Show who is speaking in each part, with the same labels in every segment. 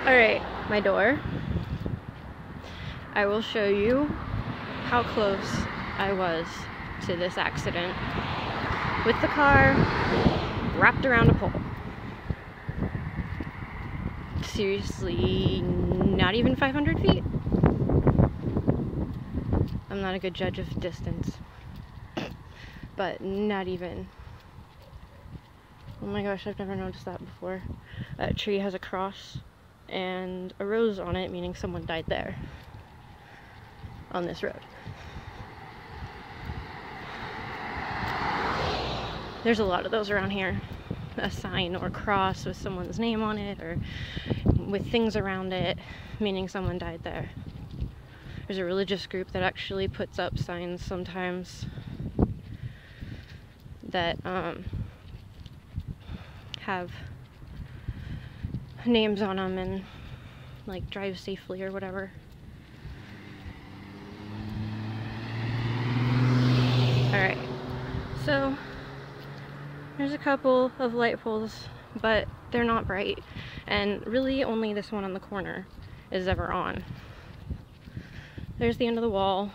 Speaker 1: Alright, my door. I will show you how close I was to this accident with the car wrapped around a pole. Seriously, not even 500 feet? I'm not a good judge of distance, but not even. Oh my gosh, I've never noticed that before. That tree has a cross and a rose on it, meaning someone died there on this road. There's a lot of those around here. A sign or cross with someone's name on it or with things around it, meaning someone died there. There's a religious group that actually puts up signs sometimes that have names on them and like drive safely or whatever. Alright, so there's a couple of light poles, but they're not bright, and really only this one on the corner is ever on. There's the end of the wall.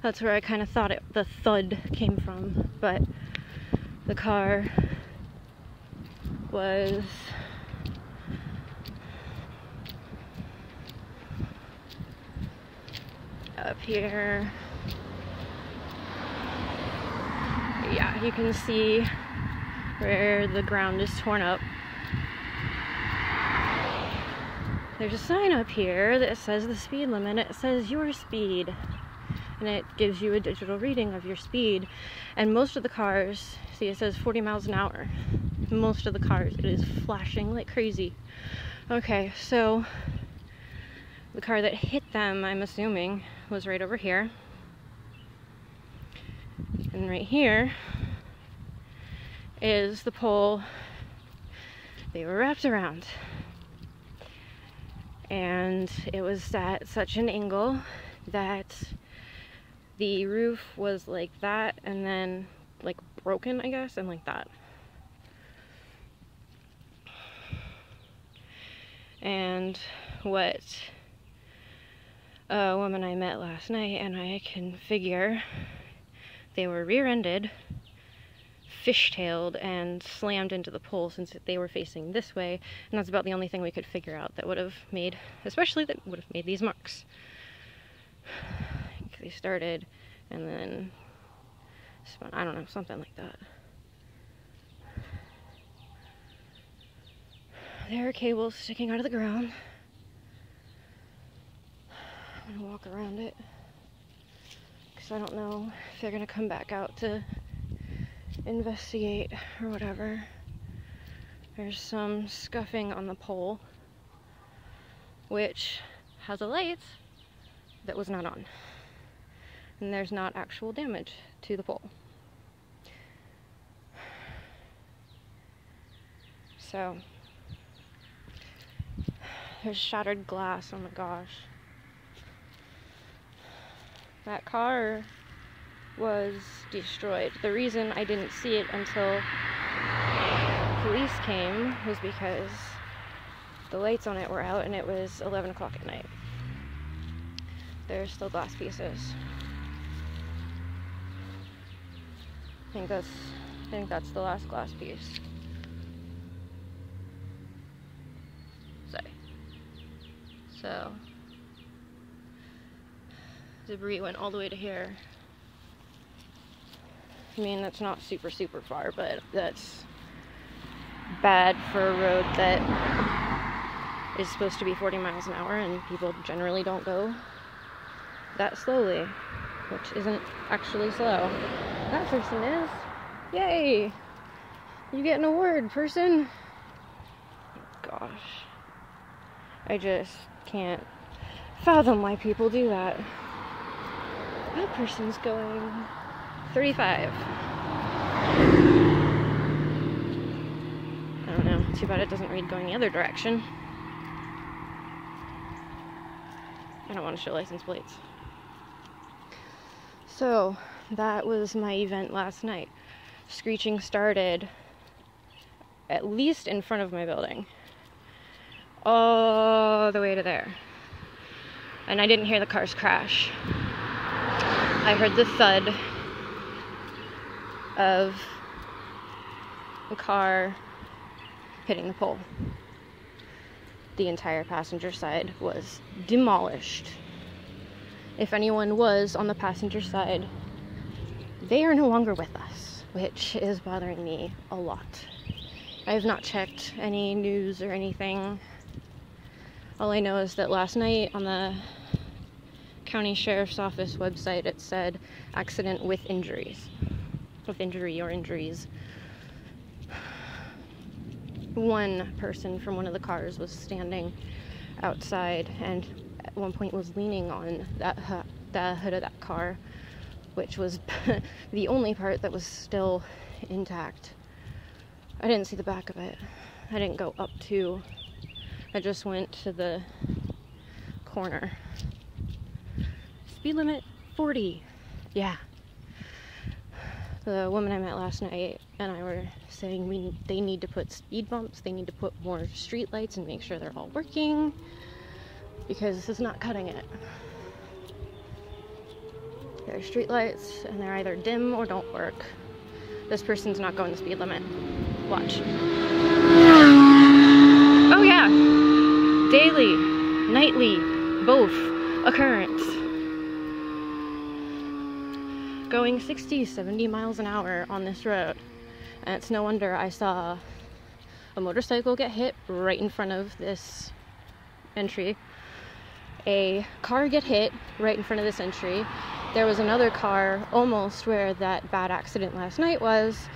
Speaker 1: That's where I kind of thought the thud came from, but the car was up here. Yeah, you can see where the ground is torn up. There's a sign up here that says the speed limit. It says your speed, and it gives you a digital reading of your speed. And most of the cars, see, it says 40 miles an hour. Most of the cars, it is flashing like crazy. Okay, so the car that hit them, I'm assuming, was right over here. And right here is the pole they were wrapped around. And it was at such an angle that the roof was like that and then like broken, I guess, and like that. And what a woman I met last night and I can figure, they were rear-ended, fishtailed, and slammed into the pole since they were facing this way, and that's about the only thing we could figure out that would have made, especially that would have made these marks. They started and then spun, I don't know, something like that. There are cables sticking out of the ground. I'm gonna walk around it because I don't know if they're gonna come back out to investigate or whatever. There's some scuffing on the pole, which has a light that was not on. And there's not actual damage to the pole. So, there's shattered glass, oh my gosh. That car was destroyed. The reason I didn't see it until police came was because the lights on it were out and it was 11 o'clock at night. There's still glass pieces. I think that's the last glass piece. So debris went all the way to here. I mean, that's not super far, but that's bad for a road that is supposed to be 40 miles an hour and people generally don't go that slowly, which isn't actually slow. That person is. Yay! You get an award, person. Gosh. I just can't fathom why people do that. That person's going 35. I don't know. Too bad it doesn't read going the other direction. I don't want to show license plates. So, that was my event last night. Screeching started at least in front of my building, all the way to there. And I didn't hear the cars crash. I heard the thud of a car hitting the pole. The entire passenger side was demolished. If anyone was on the passenger side, they are no longer with us, which is bothering me a lot. I have not checked any news or anything. All I know is that last night on the county sheriff's office website, it said accident with injuries. With injury or injuries. One person from one of the cars was standing outside and at one point was leaning on the hood of that car, which was the only part that was still intact. I didn't see the back of it. I didn't go up to. I just went to the corner. Speed limit 40. Yeah. The woman I met last night and I were saying they need to put speed bumps, they need to put more street lights and make sure they're all working, because this is not cutting it. There are street lights and they're either dim or don't work. This person's not going the speed limit. Watch. Oh yeah! Daily, nightly, both occurrence. Going 60, 70 miles an hour on this road. And it's no wonder I saw a motorcycle get hit right in front of this entry. A car get hit right in front of this entry. There was another car almost where that bad accident last night was,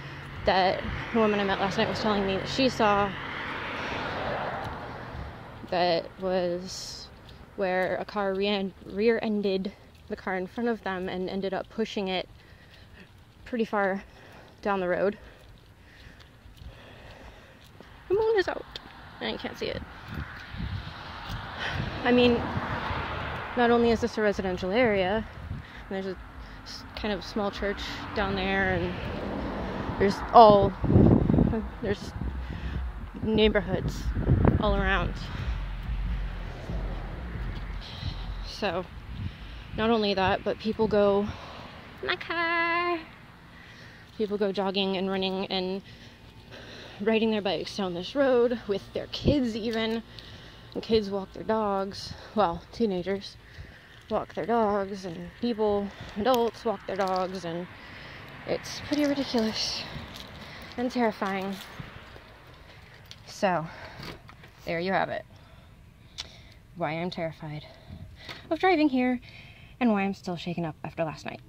Speaker 1: that the woman I met last night was telling me that she saw. That was where a car rear-ended the car in front of them and ended up pushing it pretty far down the road. The moon is out and I can't see it. I mean, not only is this a residential area, there's a kind of small church down there, and there's neighborhoods all around. So, not only that, but people go, my car! People go jogging and running and riding their bikes down this road with their kids even. And kids walk their dogs. Well, teenagers walk their dogs, and adults walk their dogs, and it's pretty ridiculous and terrifying. So, there you have it. Why I'm terrified of driving here, and why I'm still shaken up after last night.